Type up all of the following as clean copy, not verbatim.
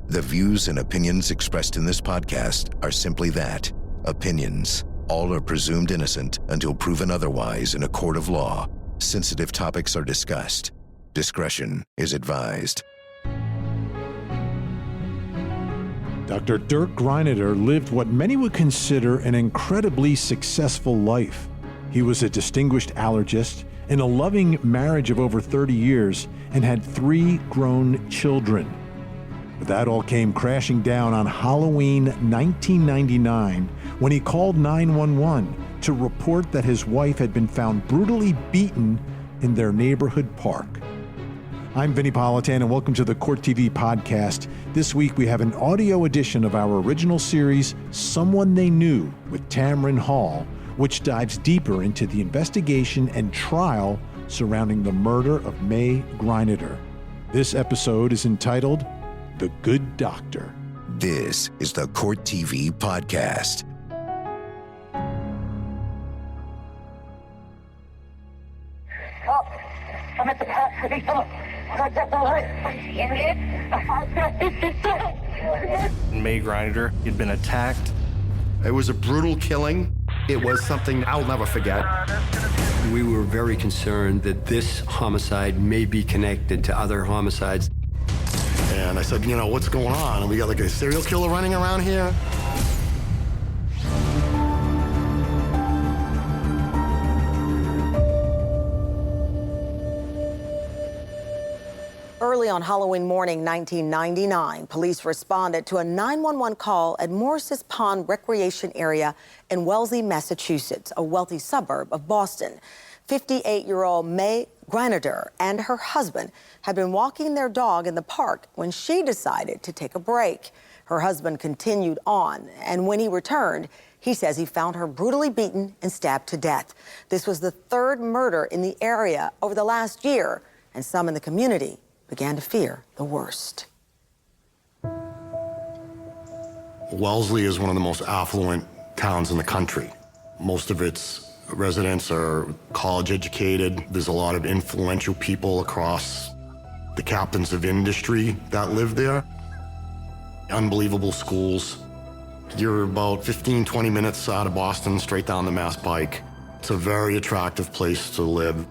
The views and opinions expressed in this podcast are simply that, opinions. All are presumed innocent until proven otherwise in a court of law. Sensitive topics are discussed. Discretion is advised. Dr. Dirk Greineder lived what many would consider an incredibly successful life. He was a distinguished allergist in a loving marriage of over 30 years and had 3 grown children. But that all came crashing down on Halloween 1999 when he called 911 to report that his wife had been found brutally beaten in their neighborhood park. I'm Vinny Politan, and welcome to the Court TV podcast. This week we have an audio edition of our original series, Someone They Knew, with Tamron Hall, which dives deeper into the investigation and trial surrounding the murder of May Greineder. This episode is entitled The Good Doctor. This is the Court TV podcast. I'm at the custody. May Greineder, he'd been attacked. It was a brutal killing. It was something I'll never forget. We were very concerned that this homicide may be connected to other homicides. And I said, what's going on? And we got like a serial killer running around here. Early on Halloween morning 1999, police responded to a 911 call at Morris's Pond Recreation Area in Wellesley, Massachusetts, a wealthy suburb of Boston. 58-year-old May Greineder and her husband had been walking their dog in the park when she decided to take a break. Her husband continued on, and when he returned, he says he found her brutally beaten and stabbed to death. This was the 3rd murder in the area over the last year, and some in the community began to fear the worst. Wellesley is one of the most affluent towns in the country. Most of its residents are college educated. There's a lot of influential people across the captains of industry that live there. Unbelievable schools. You're about 15, 20 minutes out of Boston, straight down the Mass Pike. It's a very attractive place to live.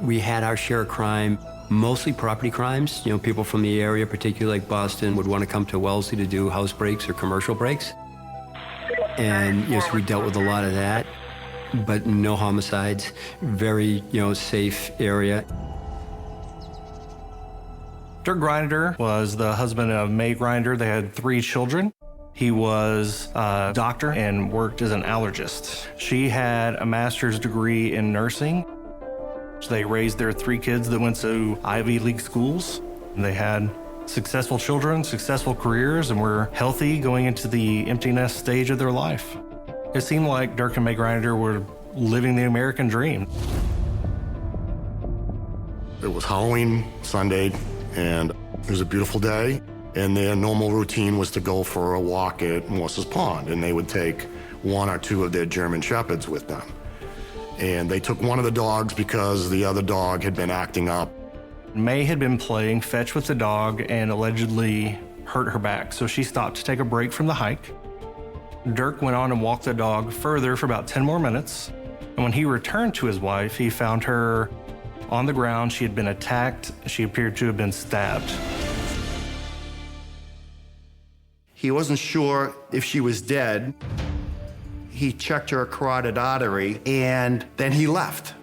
We had our share of crime, mostly property crimes. People from the area, particularly like Boston, would want to come to Wellesley to do house breaks or commercial breaks. And yes, we dealt with a lot of that, but no homicides. Very, safe area. Dirk Greineder was the husband of May Greineder. They had 3 children. He was a doctor and worked as an allergist. She had a master's degree in nursing. They raised their 3 kids that went to Ivy League schools. And they had successful children, successful careers, and were healthy going into the empty nest stage of their life. It seemed like Dirk and May Greineder were living the American dream. It was Halloween Sunday, and it was a beautiful day. And their normal routine was to go for a walk at Morris's Pond, and they would take 1 or 2 of their German Shepherds with them. And they took one of the dogs because the other dog had been acting up. May had been playing fetch with the dog and allegedly hurt her back, so she stopped to take a break from the hike. Dirk went on and walked the dog further for about 10 more minutes. And when he returned to his wife, he found her on the ground. She had been attacked. She appeared to have been stabbed. He wasn't sure if she was dead. He checked her carotid artery, and then he left.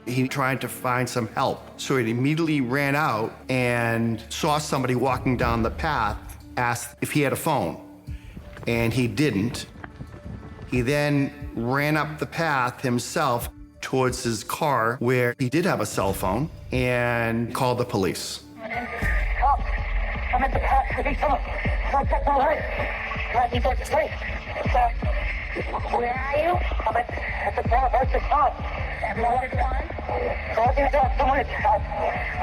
He tried to find some help, so he immediately ran out and saw somebody walking down the path, asked if he had a phone, and he didn't. He then ran up the path himself towards his car, where he did have a cell phone, and called the police. I'm at the custody. Where are you? I'm at the bar. Where's the spot? At Morris's Pond?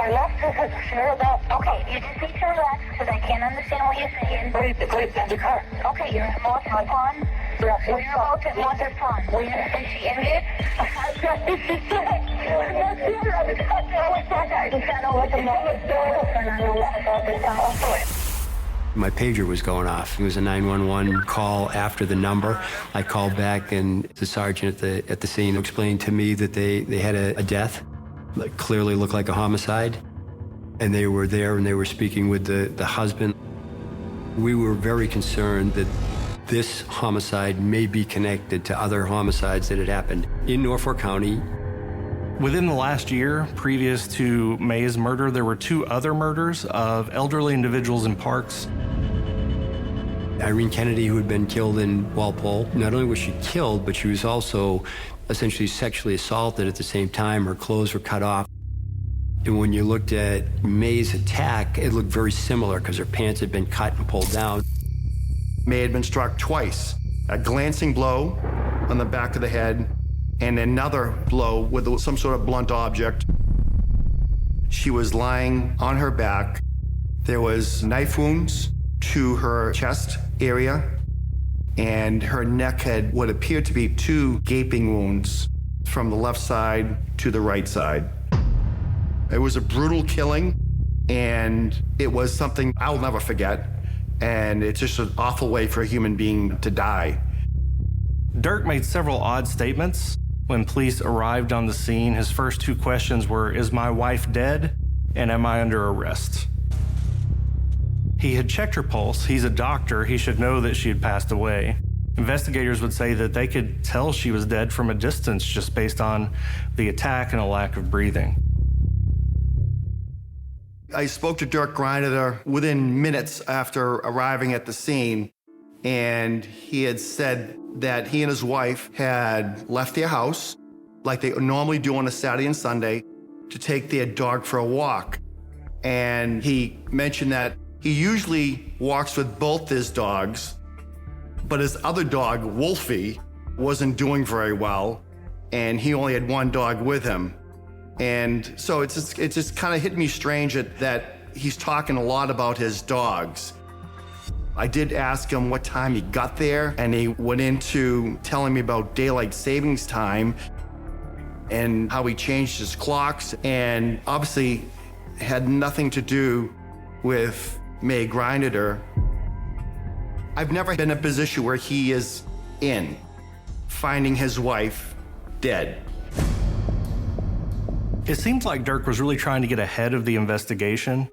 I left because she heard about. Okay, you just need to relax because I can't understand what you're saying. Wait, the car. Okay, you're at Morris's Pond? Whereabouts at Morris's Pond? Is she injured? My pager was going off. It was a 911 call after the number. I called back, and the sergeant at the scene explained to me that they had a death that clearly looked like a homicide. And they were there, and they were speaking with the husband. We were very concerned that this homicide may be connected to other homicides that had happened in Norfolk County. Within the last year, previous to May's murder, there were 2 other murders of elderly individuals in parks. Irene Kennedy, who had been killed in Walpole, not only was she killed, but she was also essentially sexually assaulted at the same time. Her clothes were cut off. And when you looked at May's attack, it looked very similar because her pants had been cut and pulled down. May had been struck twice, a glancing blow on the back of the head and another blow with some sort of blunt object. She was lying on her back. There was knife wounds to her chest area, and her neck had what appeared to be 2 gaping wounds from the left side to the right side. It was a brutal killing, and it was something I'll never forget. And it's just an awful way for a human being to die. Dirk made several odd statements. When police arrived on the scene, his first 2 questions were, "Is my wife dead? And am I under arrest?" He had checked her pulse. He's a doctor. He should know that she had passed away. Investigators would say that they could tell she was dead from a distance just based on the attack and a lack of breathing. I spoke to Dirk Greineder within minutes after arriving at the scene, and he had said that he and his wife had left their house, like they normally do on a Saturday and Sunday, to take their dog for a walk. And he mentioned that he usually walks with both his dogs, but his other dog, Wolfie, wasn't doing very well, and he only had 1 dog with him. And so it just kind of hit me strange that he's talking a lot about his dogs. I did ask him what time he got there, and he went into telling me about daylight savings time and how he changed his clocks, and obviously had nothing to do with May Greineder. I've never been in a position where he is in, finding his wife dead. It seems like Dirk was really trying to get ahead of the investigation.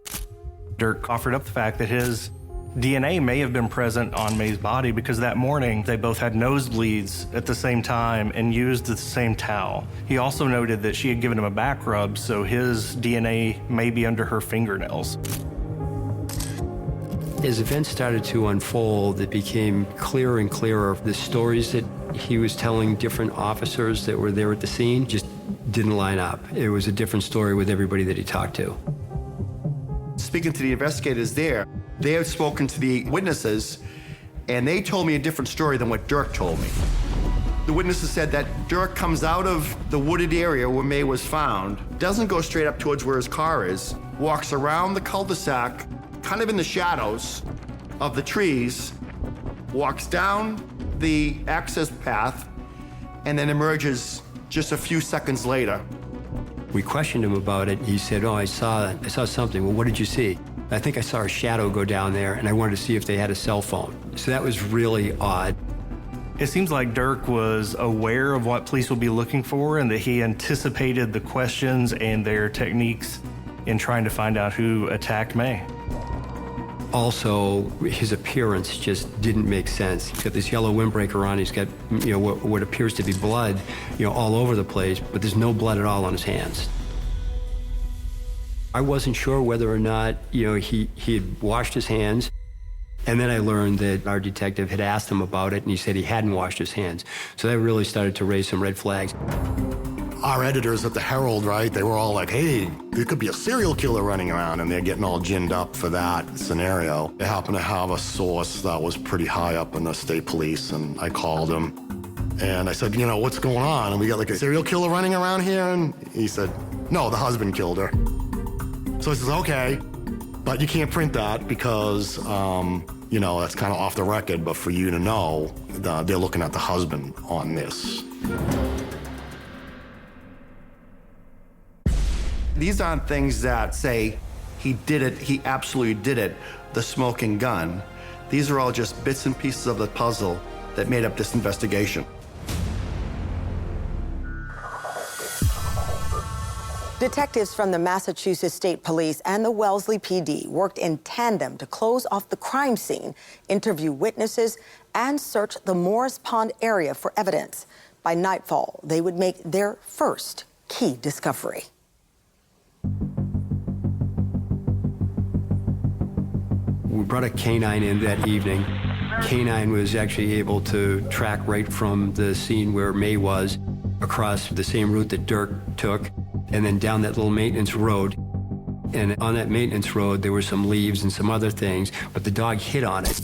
Dirk offered up the fact that his DNA may have been present on May's body because that morning they both had nosebleeds at the same time and used the same towel. He also noted that she had given him a back rub, so his DNA may be under her fingernails. As events started to unfold, it became clearer and clearer. The stories that he was telling different officers that were there at the scene just didn't line up. It was a different story with everybody that he talked to. Speaking to the investigators there, they had spoken to the witnesses, and they told me a different story than what Dirk told me. The witnesses said that Dirk comes out of the wooded area where May was found, doesn't go straight up towards where his car is, walks around the cul-de-sac, kind of in the shadows of the trees, walks down the access path, and then emerges just a few seconds later. We questioned him about it. He said, "Oh, I saw something." "Well, what did you see?" "I think I saw a shadow go down there, and I wanted to see if they had a cell phone." So that was really odd. It seems like Dirk was aware of what police would be looking for and that he anticipated the questions and their techniques in trying to find out who attacked May. Also, his appearance just didn't make sense. He's got this yellow windbreaker on. He's got, what appears to be blood, all over the place, but there's no blood at all on his hands. I wasn't sure whether or not, he had washed his hands. And then I learned that our detective had asked him about it, and he said he hadn't washed his hands. So that really started to raise some red flags. Our editors at the Herald, right, they were all like, "Hey, there could be a serial killer running around," and they're getting all ginned up for that scenario. They happened to have a source that was pretty high up in the state police, and I called him. And I said, "What's going on? And we got like a serial killer running around here?" And he said, "No, the husband killed her." So I said, "Okay, but you can't print that because, that's kind of off the record, but for you to know, they're looking at the husband on this." These aren't things that say he did it, he absolutely did it, the smoking gun. These are all just bits and pieces of the puzzle that made up this investigation. Detectives from the Massachusetts State Police and the Wellesley PD worked in tandem to close off the crime scene, interview witnesses, and search the Morris Pond area for evidence. By nightfall, they would make their first key discovery. We brought a canine in that evening. Canine was actually able to track right from the scene where May was across the same route that Dirk took, and then down that little maintenance road. And on that maintenance road, there were some leaves and some other things, but the dog hit on it.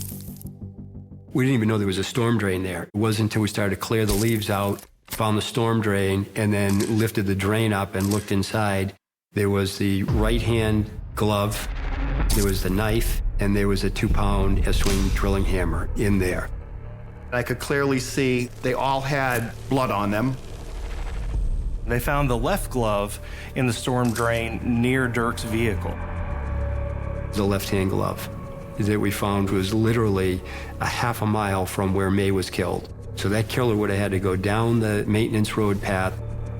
We didn't even know there was a storm drain there. It wasn't until we started to clear the leaves out, found the storm drain, and then lifted the drain up and looked inside. There was the right-hand glove, there was the knife, and there was a 2-pound S-swing drilling hammer in there. I could clearly see they all had blood on them. They found the left glove in the storm drain near Dirk's vehicle. The left-hand glove that we found was literally a half a mile from where May was killed. So that killer would have had to go down the maintenance road path,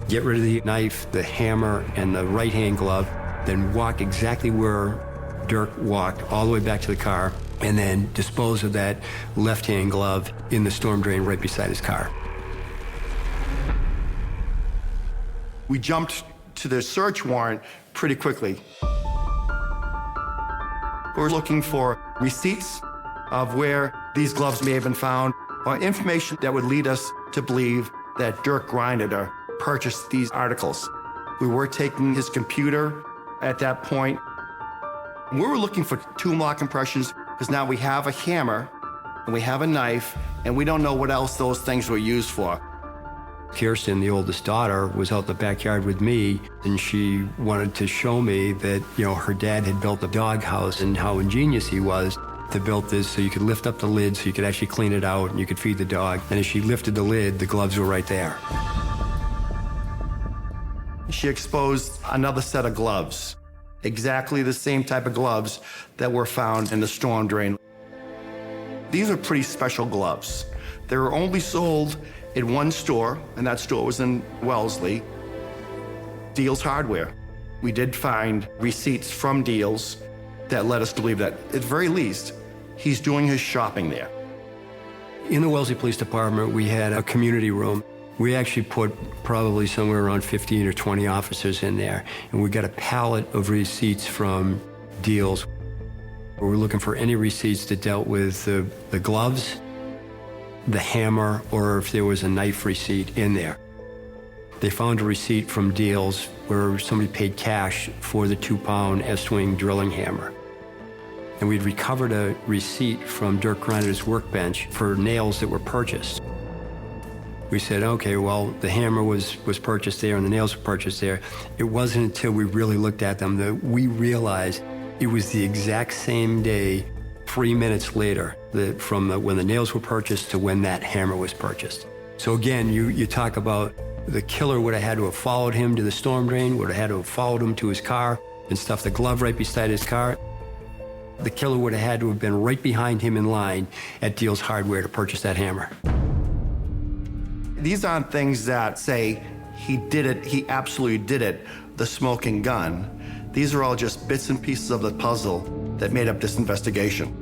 get rid of the knife, the hammer, and the right-hand glove, then walk exactly where Dirk walked all the way back to the car, and then dispose of that left-hand glove in the storm drain right beside his car. We jumped to the search warrant pretty quickly. We're looking for receipts of where these gloves may have been found, or information that would lead us to believe that Dirk Greineder purchased these articles. We were taking his computer at that point. We were looking for two mark impressions because now we have a hammer and we have a knife and we don't know what else those things were used for. Kirsten, the oldest daughter, was out in the backyard with me, and she wanted to show me that, her dad had built a dog house and how ingenious he was to build this so you could lift up the lid so you could actually clean it out and you could feed the dog. And as she lifted the lid, the gloves were right there. She exposed another set of gloves, exactly the same type of gloves that were found in the storm drain. These are pretty special gloves. They were only sold in one store, and that store was in Wellesley, Deal's Hardware. We did find receipts from Deal's that led us to believe that, at the very least, he's doing his shopping there. In the Wellesley Police Department, we had a community room. We actually put probably somewhere around 15 or 20 officers in there, and we got a pallet of receipts from Deal's. We were looking for any receipts that dealt with the gloves, the hammer, or if there was a knife receipt in there. They found a receipt from Deal's where somebody paid cash for the 2-pound S-swing drilling hammer. And we'd recovered a receipt from Dirk Greineder's workbench for nails that were purchased. We said, okay, well, the hammer was purchased there and the nails were purchased there. It wasn't until we really looked at them that we realized it was the exact same day, 3 minutes later, from when the nails were purchased to when that hammer was purchased. So again, you talk about the killer would have had to have followed him to the storm drain, would have had to have followed him to his car and stuffed the glove right beside his car. The killer would have had to have been right behind him in line at Deal's Hardware to purchase that hammer. These aren't things that say he did it, he absolutely did it, the smoking gun. These are all just bits and pieces of the puzzle that made up this investigation.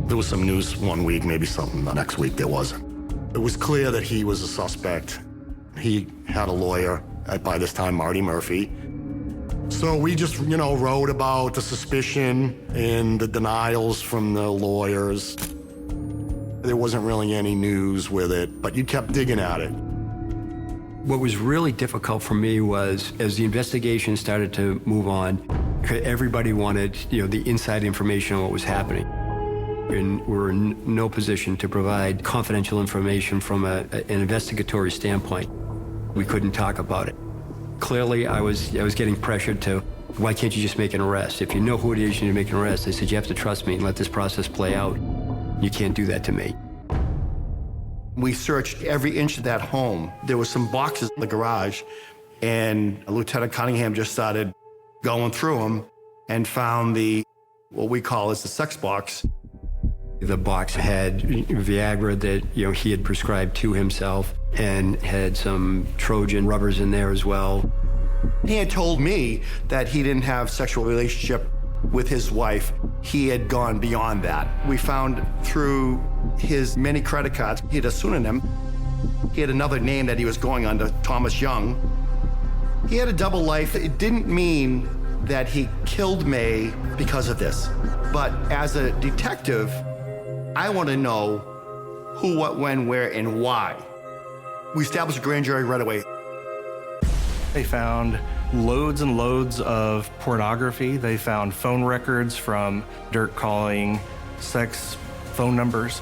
There was some news one week, maybe something the next week there wasn't. It was clear that he was a suspect. He had a lawyer, by this time Marty Murphy. So we just, wrote about the suspicion and the denials from the lawyers. There wasn't really any news with it, but you kept digging at it. What was really difficult for me was, as the investigation started to move on, everybody wanted, the inside information on what was happening. And we're in no position to provide confidential information from an investigatory standpoint. We couldn't talk about it. Clearly, I was getting pressured to, why can't you just make an arrest? If you know who it is, you need to make an arrest. They said, you have to trust me and let this process play out. You can't do that to me. We searched every inch of that home. There were some boxes in the garage, and Lieutenant Cunningham just started going through them and found what we call as the sex box. The box had Viagra that, he had prescribed to himself and had some Trojan rubbers in there as well. He had told me that he didn't have sexual relationship with his wife. He had gone beyond that. We found through his many credit cards, he had a pseudonym. He had another name that he was going under, Thomas Young. He had a double life. It didn't mean that he killed May because of this. But as a detective, I want to know who, what, when, where, and why. We established a grand jury right away. They found loads and loads of pornography. They found phone records from Dirk calling sex phone numbers.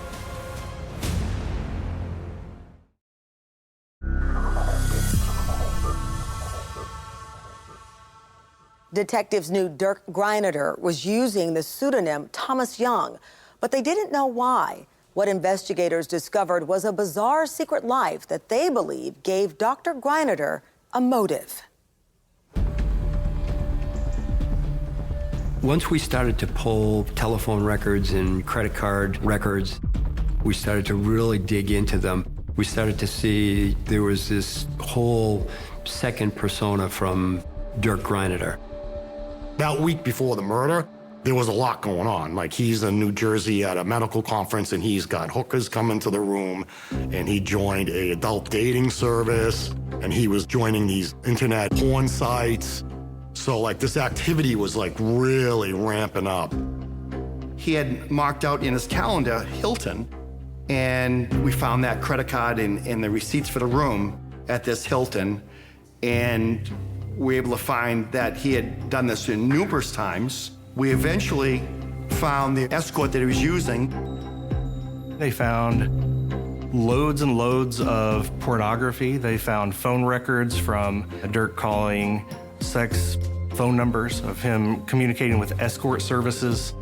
Detectives knew Dirk Greineder was using the pseudonym Thomas Young, but they didn't know why. What investigators discovered was a bizarre secret life that they believe gave Dr. Greineder a motive. Once we started to pull telephone records and credit card records, we started to really dig into them. We started to see there was this whole second persona from Dirk Greineder. That week before the murder, there was a lot going on. Like, he's in New Jersey at a medical conference, and he's got hookers coming to the room, and he joined a adult dating service, and he was joining these internet porn sites. So, like, this activity was, like, really ramping up. He had marked out in his calendar Hilton, and we found that credit card and the receipts for the room at this Hilton, and we were able to find that he had done this numerous times. We eventually found the escort that he was using. They found loads and loads of pornography. They found phone records from Dirk calling sex phone numbers of him communicating with escort services.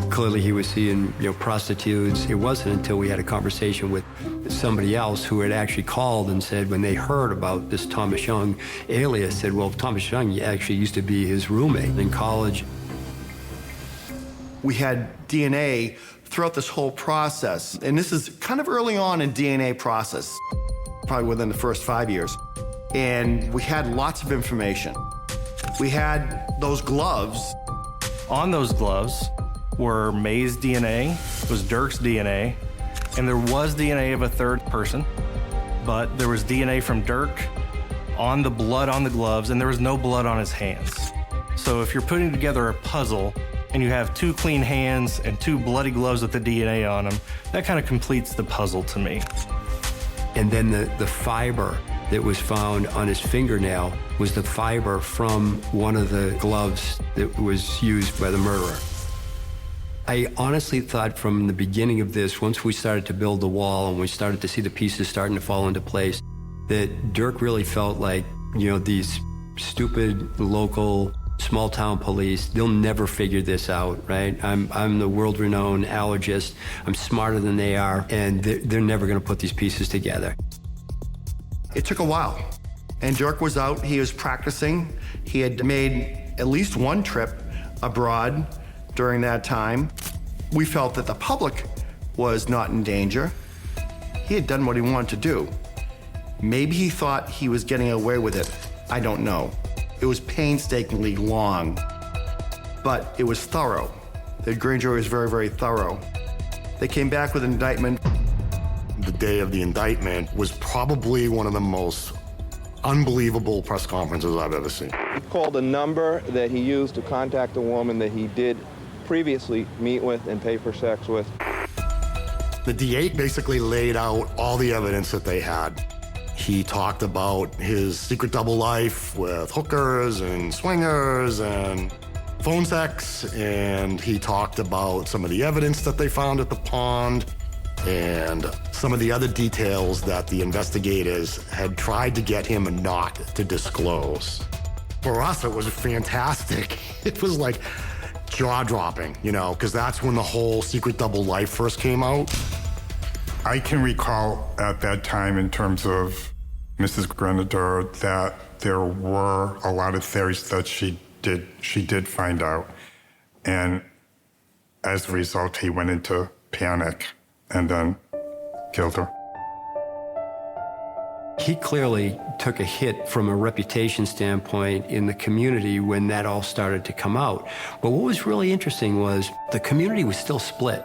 Clearly he was seeing, prostitutes. It wasn't until we had a conversation with somebody else who had actually called and said when they heard about this Thomas Young alias, said, well, Thomas Young actually used to be his roommate in college. We had DNA throughout this whole process, and this is kind of early on in DNA process, probably within the first 5 years, and we had lots of information. We had those gloves. On those gloves were May's DNA, was Dirk's DNA, and there was DNA of a third person, but there was DNA from Dirk on the blood on the gloves, and there was no blood on his hands. So if you're putting together a puzzle and you have 2 clean hands and 2 bloody gloves with the DNA on them, that kind of completes the puzzle to me. And then the fiber that was found on his fingernail was the fiber from one of the gloves that was used by the murderer. I honestly thought from the beginning of this, once we started to build the wall and we started to see the pieces starting to fall into place, that Dirk really felt like, these stupid local small town police, they'll never figure this out, right? I'm the world-renowned allergist. I'm smarter than they are, and they're never going to put these pieces together. It took a while, and Dirk was out. He was practicing. He had made at least one trip abroad during that time. We felt that the public was not in danger. He had done what he wanted to do. Maybe he thought he was getting away with it. I don't know. It was painstakingly long, but it was thorough. The grand jury was very, very thorough. They came back with an indictment. The day of the indictment was probably one of the most unbelievable press conferences I've ever seen. He called a number that he used to contact a woman that he did previously meet with and pay for sex with. The DA basically laid out all the evidence that they had. He talked about his secret double life with hookers and swingers and phone sex, and he talked about some of the evidence that they found at the pond and some of the other details that the investigators had tried to get him not to disclose. For us, it was fantastic. It was like jaw-dropping, because that's when the whole secret double life first came out. I can recall at that time, in terms of Mrs. Greineder, that there were a lot of theories that she did find out. And as a result, he went into panic and then killed her. He clearly took a hit from a reputation standpoint in the community when that all started to come out. But what was really interesting was the community was still split.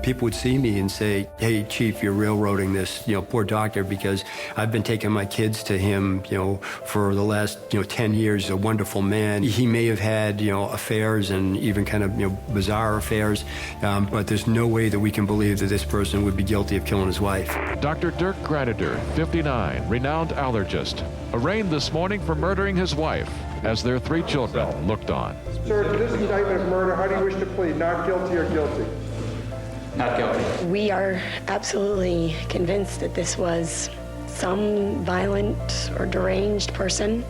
People would see me and say, hey, Chief, you're railroading this, poor doctor, because I've been taking my kids to him, for the last, 10 years, a wonderful man. He may have had, affairs and even kind of, bizarre affairs, but there's no way that we can believe that this person would be guilty of killing his wife. Dr. Dirk Greineder, 59, renowned allergist, arraigned this morning for murdering his wife as their 3 children looked on. Sir, to this indictment of murder, how do you wish to plead? Not guilty or guilty? Not guilty. We are absolutely convinced that this was some violent or deranged person.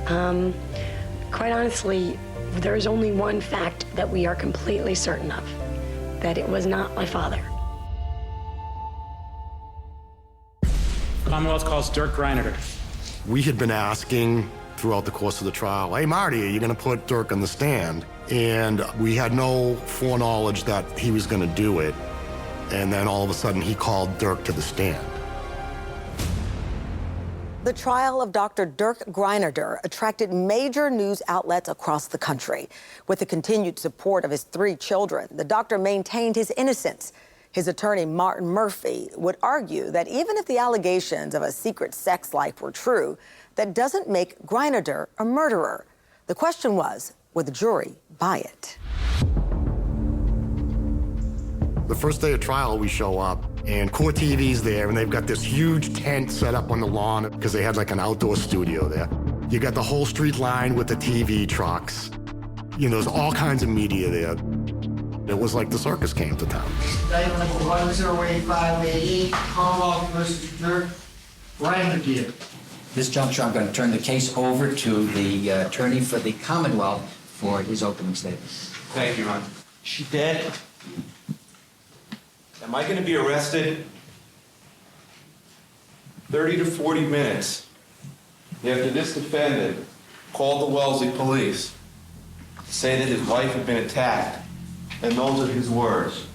Quite honestly, there is only one fact that we are completely certain of, that it was not my father. Commonwealth calls Dirk Greineder. We had been asking throughout the course of the trial, hey, Marty, are you going to put Dirk on the stand? And we had no foreknowledge that he was going to do it. And then all of a sudden, he called Dirk to the stand. The trial of Dr. Dirk Greineder attracted major news outlets across the country. With the continued support of his 3 children, the doctor maintained his innocence. His attorney, Martin Murphy, would argue that even if the allegations of a secret sex life were true, that doesn't make Greineder a murderer. The question was, would the jury buy it? The first day of trial, we show up, and Core TV's there, and they've got this huge tent set up on the lawn because they had like an outdoor studio there. You got the whole street lined with the TV trucks. There's all kinds of media there. It was like the circus came to town. Indictment number 108588, Commonwealth versus Dirk Greineder. This juncture, I'm going to turn the case over to the attorney for the Commonwealth for his opening statement. Thank you, Your Honor. She dead? Am I going to be arrested? 30 to 40 minutes after this defendant called the Wellesley police to say that his wife had been attacked, and those are his words.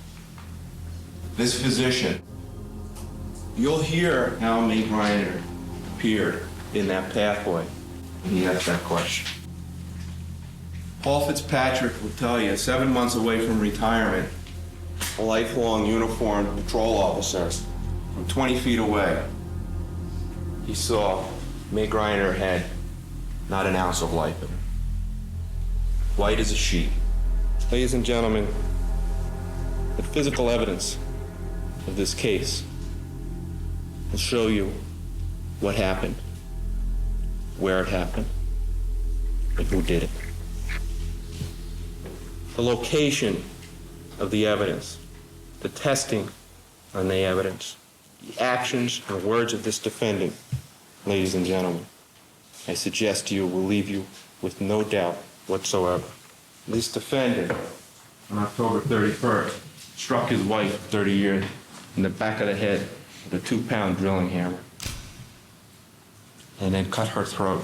This physician. You'll hear how May Greineder appeared in that pathway when he asked that question. Paul Fitzpatrick will tell you, 7 months away from retirement, a lifelong uniformed patrol officer from 20 feet away, he saw May Greineder had not an ounce of life in her. White as a sheet. Ladies and gentlemen, the physical evidence of this case will show you what happened, where it happened, and who did it. The location of the evidence, the testing on the evidence, the actions and words of this defendant, ladies and gentlemen, I suggest to you will leave you with no doubt whatsoever. This defendant, on October 31st, struck his wife of 30 years in the back of the head with a 2-pound drilling hammer, and then cut her throat,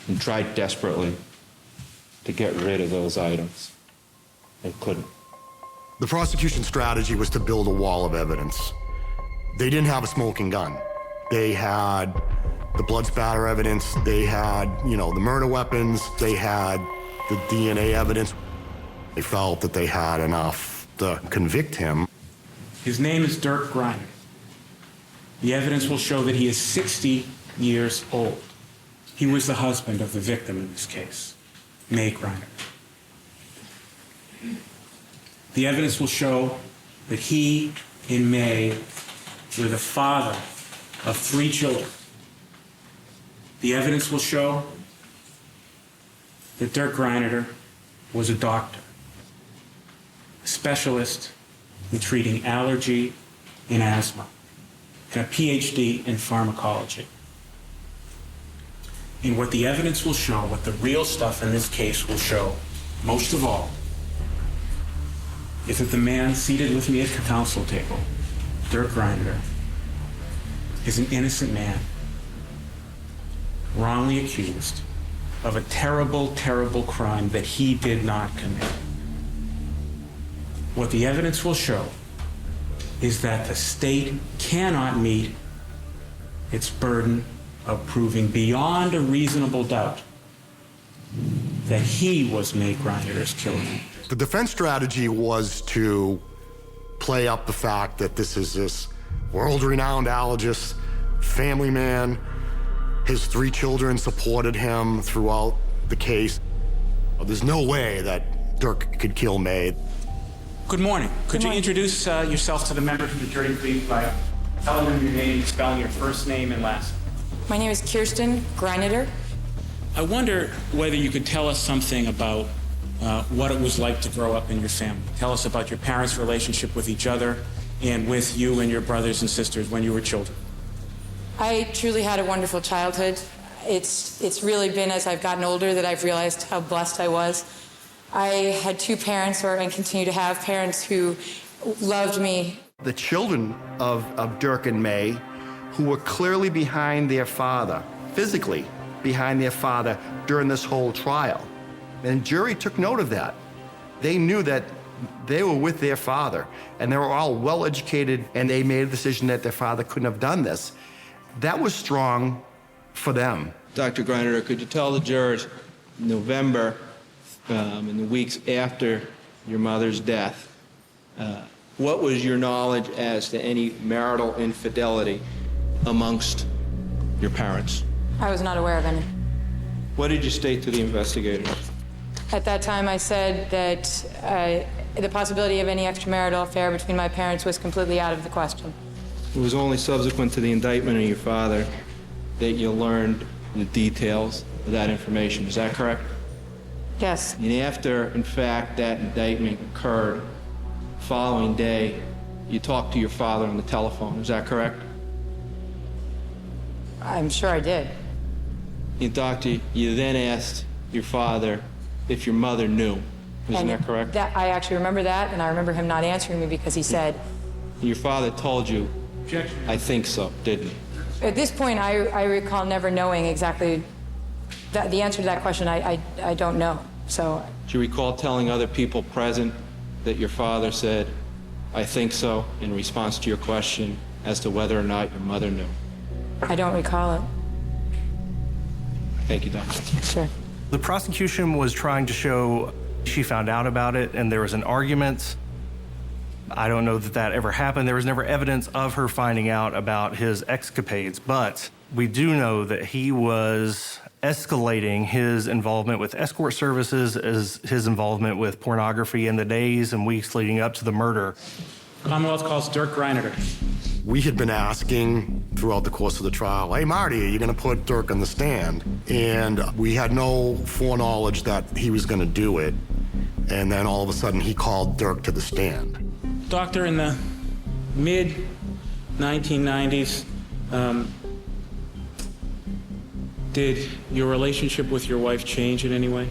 and tried desperately to get rid of those items, and couldn't. The prosecution strategy was to build a wall of evidence. They didn't have a smoking gun. They had the blood spatter evidence, they had, the murder weapons, they had the DNA evidence. They felt that they had enough to convict him. His name is Dirk Greineder. The evidence will show that he is 60 years old. He was the husband of the victim in this case, May Greineder. The evidence will show that he and May were the father of 3 children. The evidence will show that Dirk Greineder was a doctor, a specialist in treating allergy and asthma, and a PhD in pharmacology. And what the evidence will show, what the real stuff in this case will show, most of all, is that the man seated with me at the counsel table, Dirk Greineder, is an innocent man wrongly accused of a terrible, terrible crime that he did not commit. What the evidence will show is that the state cannot meet its burden of proving beyond a reasonable doubt that he was May Greineder's killer. The defense strategy was to play up the fact that this is this world-renowned allergist, family man. His 3 children supported him throughout the case. There's no way that Dirk could kill May. Good morning. Could you introduce yourself to the members of the jury, please, by telling them your name, spelling your first name and last name? My name is Kirsten Greineder. I wonder whether you could tell us something about what it was like to grow up in your family. Tell us about your parents' relationship with each other and with you and your brothers and sisters when you were children. I truly had a wonderful childhood. It's really been as I've gotten older that I've realized how blessed I was. I had 2 parents, and continue to have parents who loved me. The children of Dirk and May, who were clearly behind their father, physically behind their father during this whole trial. And the jury took note of that. They knew that they were with their father, and they were all well-educated, and they made a decision that their father couldn't have done this. That was strong for them. Dr. Greineder, could you tell the jurors in November, in the weeks after your mother's death, what was your knowledge as to any marital infidelity amongst your parents? I was not aware of any. What did you state to the investigators? At that time, I said that the possibility of any extramarital affair between my parents was completely out of the question. It was only subsequent to the indictment of your father that you learned the details of that information. Is that correct? Yes. And after, in fact, that indictment occurred, the following day, you talked to your father on the telephone. Is that correct? I'm sure I did. Doctor, you then asked your father if your mother knew. Isn't that correct? I actually remember that, and I remember him not answering me because he said... Your father told you, I think so, didn't he? At this point, I recall never knowing exactly the answer to that question. I don't know, so... Do you recall telling other people present that your father said, I think so, in response to your question as to whether or not your mother knew? I don't recall it. Thank you, Doctor. Sure. The prosecution was trying to show she found out about it and there was an argument. I don't know that that ever happened. There was never evidence of her finding out about his escapades, but we do know that he was escalating his involvement with escort services as his involvement with pornography in the days and weeks leading up to the murder. Commonwealth calls Dirk Greineder. We had been asking throughout the course of the trial, hey, Marty, are you going to put Dirk on the stand? And we had no foreknowledge that he was going to do it. And then all of a sudden, he called Dirk to the stand. Doctor, in the mid-1990s, did your relationship with your wife change in any way?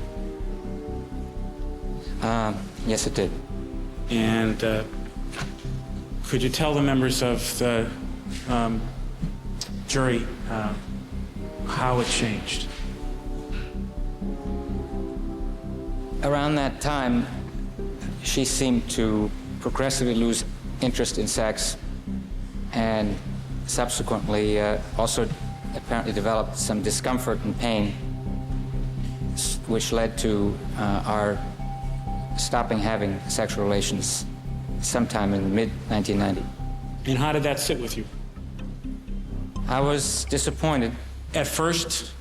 Yes, it did. And could you tell the members of the jury how it changed? Around that time, she seemed to progressively lose interest in sex and subsequently also apparently developed some discomfort and pain, which led to our stopping having sexual relations sometime in mid-1990. And how did that sit with you? I was disappointed. At first,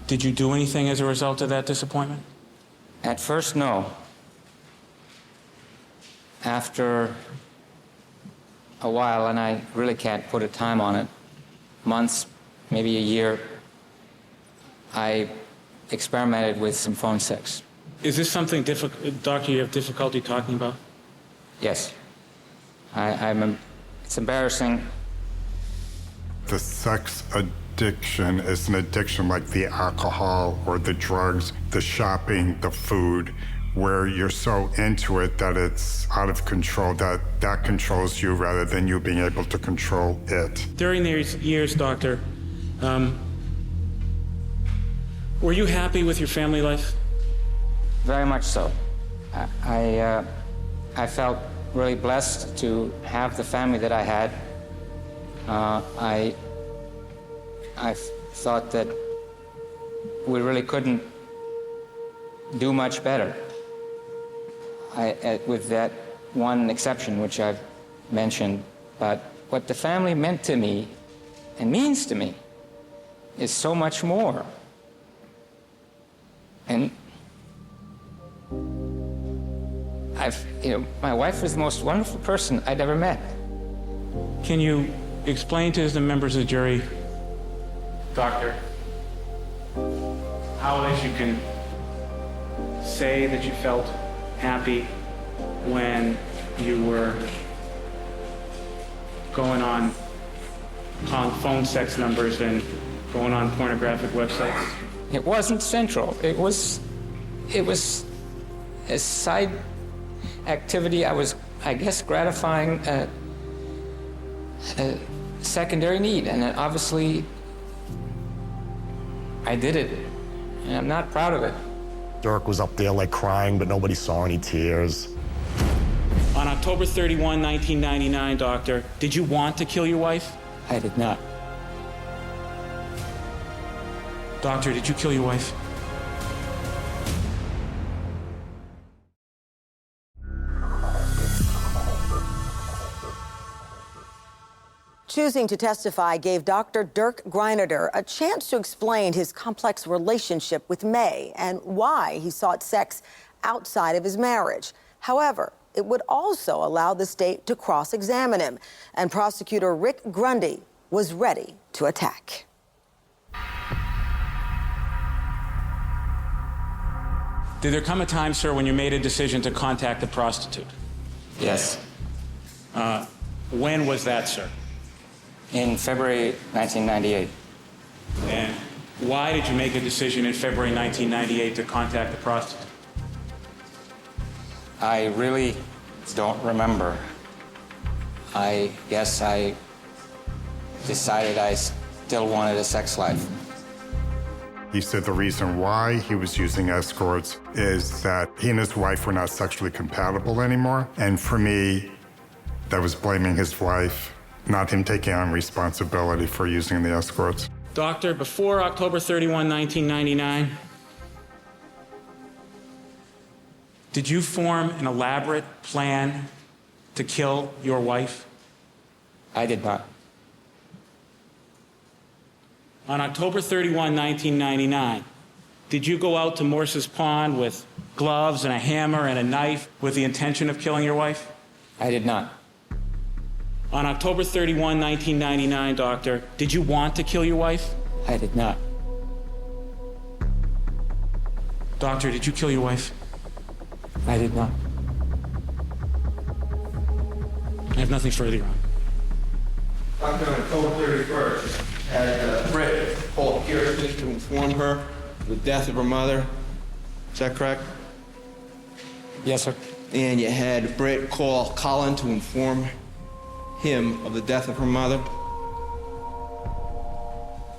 did you do anything as a result of that disappointment? At first, no. After a while, and I really can't put a time on it, months, maybe a year, I experimented with some phone sex. Is this something Doctor, you have difficulty talking about? Yes. It's embarrassing. The sex addiction is an addiction like the alcohol or the drugs, the shopping, the food, where you're so into it that it's out of control, that controls you rather than you being able to control it. During these years, Doctor, Were you happy with your family life? Very much so. I felt really blessed to have the family that I had. I thought that we really couldn't do much better. With that one exception, which I've mentioned, but what the family meant to me and means to me is so much more. And my wife was the most wonderful person I'd ever met. Can you explain to the members of the jury, Doctor, how it is you can say that you felt happy when you were going on phone sex numbers and going on pornographic websites? It wasn't central. It was a side activity. I was, I guess, gratifying a secondary need, and obviously I did it, and I'm not proud of it. Dirk was up there like crying, but nobody saw any tears. On October 31, 1999, Doctor, did you want to kill your wife? I did not. Doctor, did you kill your wife? Choosing to testify gave Dr. Dirk Greineder a chance to explain his complex relationship with May and why he sought sex outside of his marriage. However, it would also allow the state to cross-examine him, and prosecutor Rick Grundy was ready to attack. Did there come a time, sir, when you made a decision to contact a prostitute? Yes. When was that, sir? In February 1998. And why did you make a decision in February 1998 to contact the prostitute? I really don't remember. I guess I decided I still wanted a sex life. He said the reason why he was using escorts is that he and his wife were not sexually compatible anymore. And for me, that was blaming his wife, not him taking on responsibility for using the escorts. Doctor, before October 31, 1999, did you form an elaborate plan to kill your wife? I did not. On October 31, 1999, did you go out to Morse's Pond with gloves and a hammer and a knife with the intention of killing your wife? I did not. On October 31, 1999, Doctor, did you want to kill your wife? I did not. Doctor, did you kill your wife? I did not. I have nothing further on. Doctor, on October 31st, had Britt called Kirsten to inform her of the death of her mother. Is that correct? Yes, sir. And you had Britt call Colin to inform him of the death of her mother?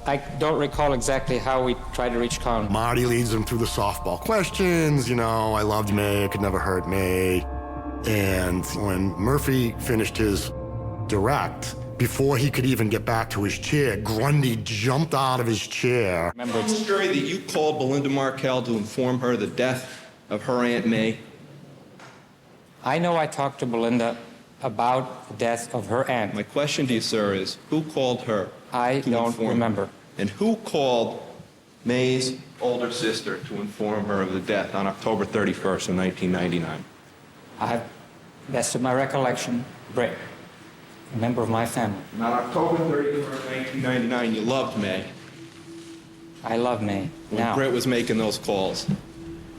I don't recall exactly how we tried to reach Colin. Marty leads him through the softball questions. I loved May, I could never hurt May. And when Murphy finished his direct, before he could even get back to his chair, Grundy jumped out of his chair. Remember, it's jury that you called Belinda Markell to inform her of the death of her Aunt May? I know I talked to Belinda about the death of her aunt. My question to you, sir, is who called her? I don't remember. And who called May's older sister to inform her of the death on October 31st of 1999? I have, best of my recollection, Britt, a member of my family. And on October 31st, 1999, you loved May. I love May When now. Britt was making those calls.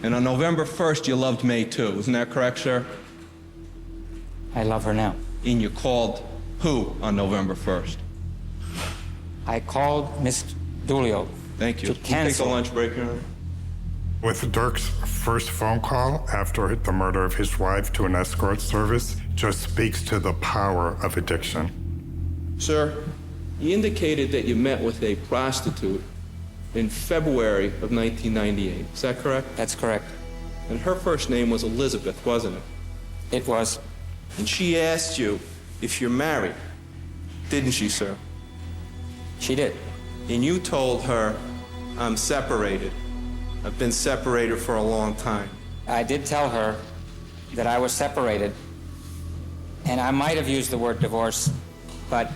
And on November 1st, you loved May too. Isn't that correct, sir? I love her now. And you called who on November 1st? I called Miss Dulio. Thank you. To cancel. Take a lunch break, Your Honor. With Dirk's first phone call after the murder of his wife to an escort service just speaks to the power of addiction. Sir, you indicated that you met with a prostitute in February of 1998. Is that correct? That's correct. And her first name was Elizabeth, wasn't it? It was. And she asked you if you're married, didn't she, sir? She did. And you told her, I'm separated. I've been separated for a long time. I did tell her that I was separated, and I might have used the word divorce, but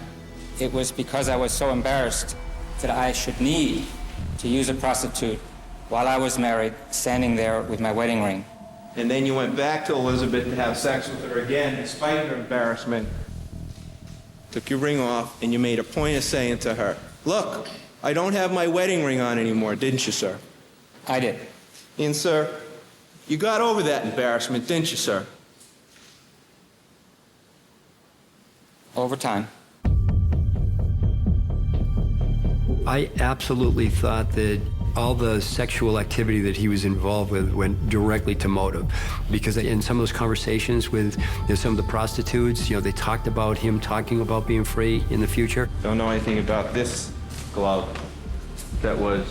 it was because I was so embarrassed that I should need to use a prostitute while I was married, standing there with my wedding ring. And then you went back to Elizabeth to have sex with her again, despite her embarrassment. Took your ring off, and you made a point of saying to her, look, I don't have my wedding ring on anymore, didn't you, sir? I did. And, sir, you got over that embarrassment, didn't you, sir? Over time. I absolutely thought that all the sexual activity that he was involved with went directly to motive, because in some of those conversations with some of the prostitutes, they talked about him talking about being free in the future. Don't know anything about this glove that was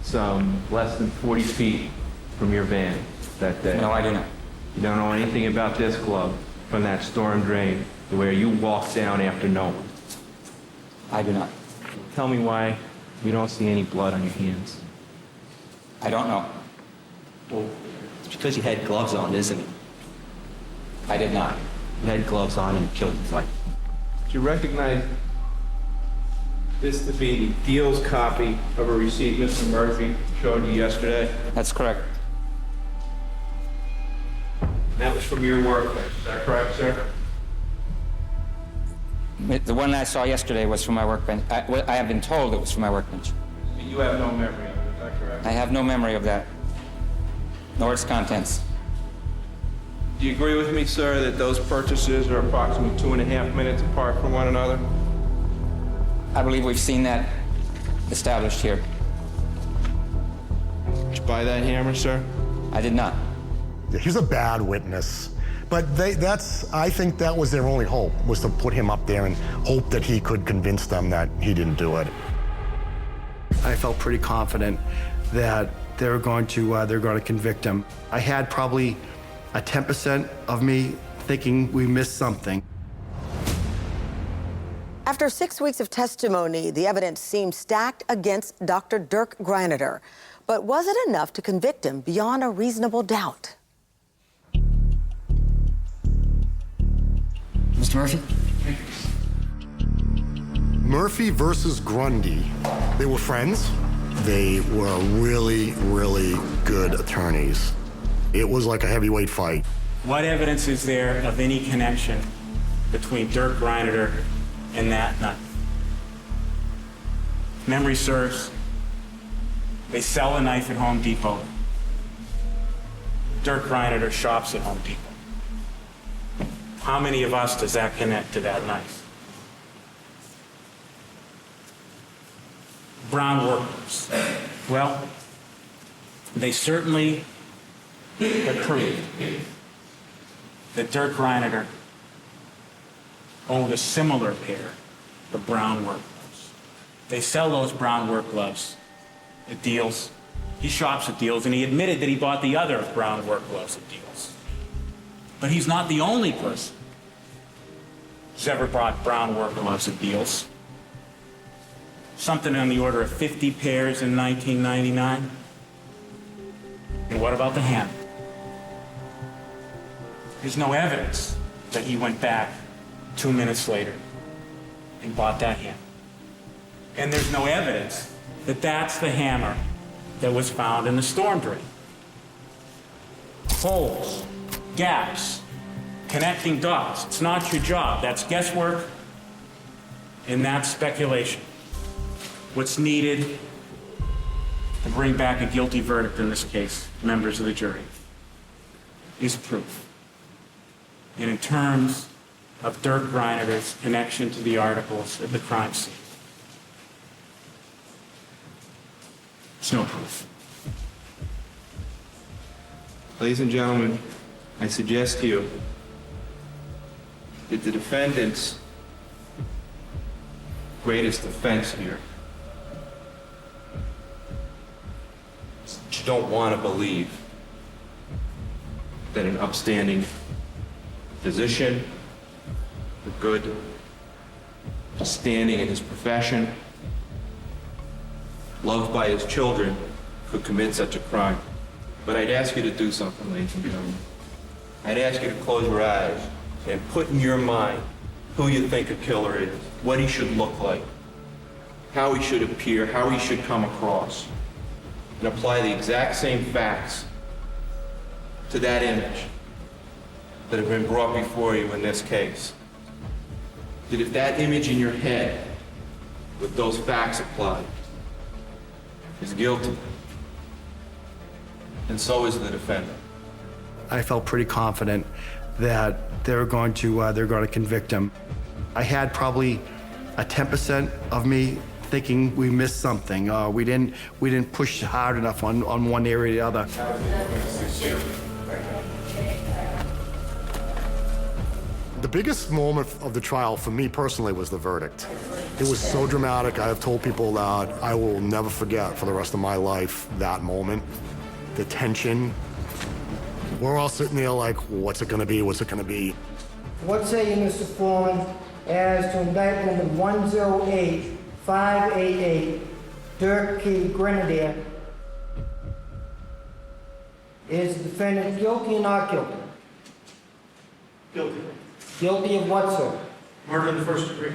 some less than 40 feet from your van that day? No, I do not. You don't know anything about this glove from that storm drain where you walked down after no one? I do not. Tell me why you don't see any blood on your hands. I don't know. Well, it's because you had gloves on, isn't it? I did not. You had gloves on and killed his wife. Do you recognize this to be the deal's copy of a receipt Mr. Murphy showed you yesterday? That's correct. That was from your workbench, is that correct, sir? The one I saw yesterday was from my workbench. I have been told it was from my workbench. You have no memory of it, is that correct? I have no memory of that, nor its contents. Do you agree with me, sir, that those purchases are approximately 2.5 minutes apart from one another? I believe we've seen that established here. Did you buy that hammer, sir? I did not. He's a bad witness. But I think that was their only hope, was to put him up there and hope that he could convince them that he didn't do it. I felt pretty confident that they're going to convict him. I had probably a 10% of me thinking we missed something. After 6 weeks of testimony, the evidence seemed stacked against Dr. Dirk Greineder. But was it enough to convict him beyond a reasonable doubt? Mr. Murphy? Murphy versus Grundy. They were friends. They were really, really good attorneys. It was like a heavyweight fight. What evidence is there of any connection between Dirk Greineder and that nut? Memory serves. They sell a knife at Home Depot. Dirk Greineder shops at Home Depot. How many of us does that connect to that knife? Brown workers. Well, they certainly have proved that Dirk Greineder owned a similar pair of brown work gloves. They sell those brown work gloves at Deals. He shops at Deals, and he admitted that he bought the other brown work gloves at Deals. But he's not the only person who's ever bought brown work gloves at Deals. Something on the order of 50 pairs in 1999. And what about the hammer? There's no evidence that he went back 2 minutes later and bought that hammer. And there's no evidence that that's the hammer that was found in the storm drain. Holes, gaps, connecting dots. It's not your job. That's guesswork, and that's speculation. What's needed to bring back a guilty verdict in this case, members of the jury, is proof. And in terms of Dirk Greineder's connection to the articles at the crime scene, there's no proof. Ladies and gentlemen, I suggest to you that the defendant's greatest offense here just don't want to believe that an upstanding physician, a good standing in his profession, loved by his children, could commit such a crime. But I'd ask you to do something, ladies and gentlemen. I'd ask you to close your eyes and put in your mind who you think a killer is, what he should look like, how he should appear, how he should come across, and apply the exact same facts to that image that have been brought before you in this case. That if that image in your head, with those facts applied, is guilty, and so is the defendant. I felt pretty confident that they were going to convict him. I had probably a 10% of me thinking we missed something. We didn't push hard enough on one area or the other. The biggest moment of the trial for me personally was the verdict. It was so dramatic. I have told people that I will never forget for the rest of my life that moment. The tension. We're all sitting there like, what's it gonna be? What's it gonna be? What say you, Mr. Foreman, as to indictment 108-588, Dirk Greineder? Is the defendant guilty or not guilty? Guilty. Guilty of what, sir? Murder in the first degree.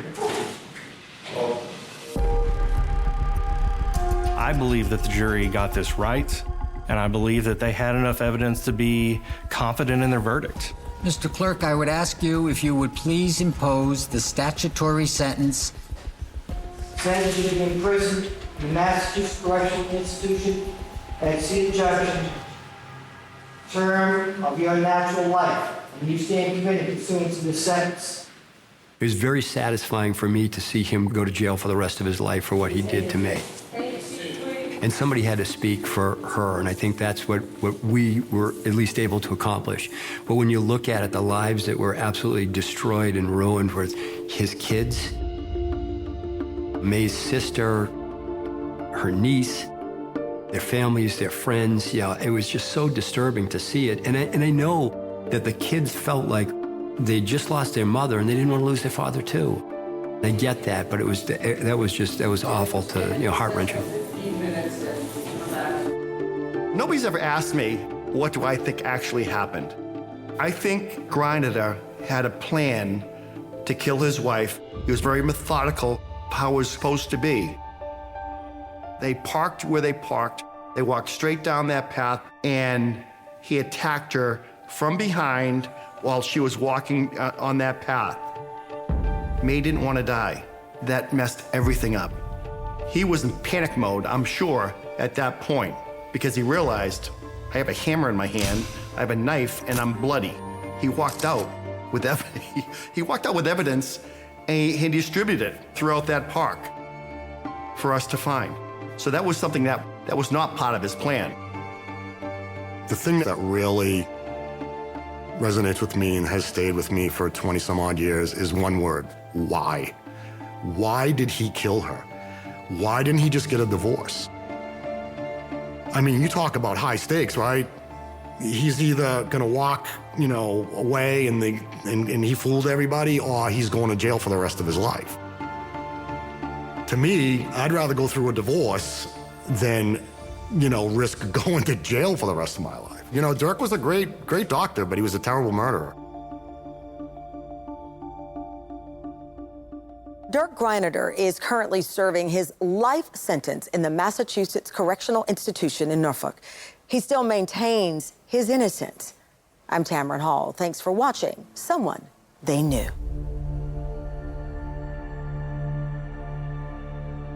I believe that the jury got this right, and I believe that they had enough evidence to be confident in their verdict. Mr. Clerk, I would ask you if you would please impose the statutory sentence. Sentence you to be imprisoned in the Massachusetts Correctional Institution at Cedar Junction, term of your natural life, and you stand committed pursuant to the sentence. It was very satisfying for me to see him go to jail for the rest of his life for what he did to me. And somebody had to speak for her, and I think that's what we were at least able to accomplish. But when you look at it, the lives that were absolutely destroyed and ruined were his kids, May's sister, her niece, their families, their friends. Yeah, it was just so disturbing to see it. And I know that the kids felt like they just lost their mother and they didn't want to lose their father too. I get that, but that was awful to, heart-wrenching. Nobody's ever asked me, what do I think actually happened? I think Greineder had a plan to kill his wife. He was very methodical, how it was supposed to be. They parked where they parked. They walked straight down that path, and he attacked her from behind while she was walking on that path. May didn't want to die. That messed everything up. He was in panic mode, I'm sure, at that point, because he realized, I have a hammer in my hand, I have a knife, and I'm bloody. He walked out with evidence, and he distributed it throughout that park for us to find. So that was something that was not part of his plan. The thing that really resonates with me and has stayed with me for 20 some odd years is one word: why? Why did he kill her? Why didn't he just get a divorce? I mean, you talk about high stakes, right? He's either gonna walk, away and he fooled everybody, or he's going to jail for the rest of his life. To me, I'd rather go through a divorce than, risk going to jail for the rest of my life. Dirk was a great doctor, but he was a terrible murderer. Dirk Greineder is currently serving his life sentence in the Massachusetts Correctional Institution in Norfolk. He still maintains his innocence. I'm Tamron Hall. Thanks for watching Someone They Knew.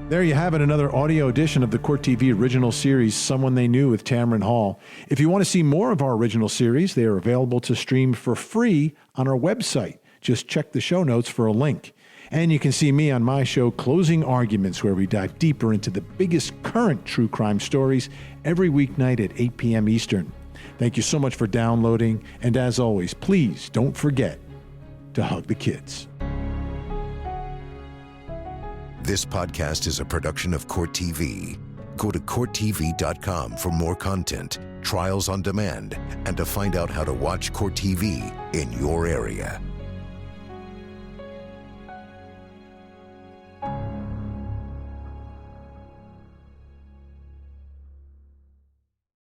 There you have it, another audio edition of the Court TV original series, Someone They Knew with Tamron Hall. If you want to see more of our original series, they are available to stream for free on our website. Just check the show notes for a link. And you can see me on my show, Closing Arguments, where we dive deeper into the biggest current true crime stories every weeknight at 8 p.m. Eastern. Thank you so much for downloading. And as always, please don't forget to hug the kids. This podcast is a production of Court TV. Go to CourtTV.com for more content, trials on demand, and to find out how to watch Court TV in your area.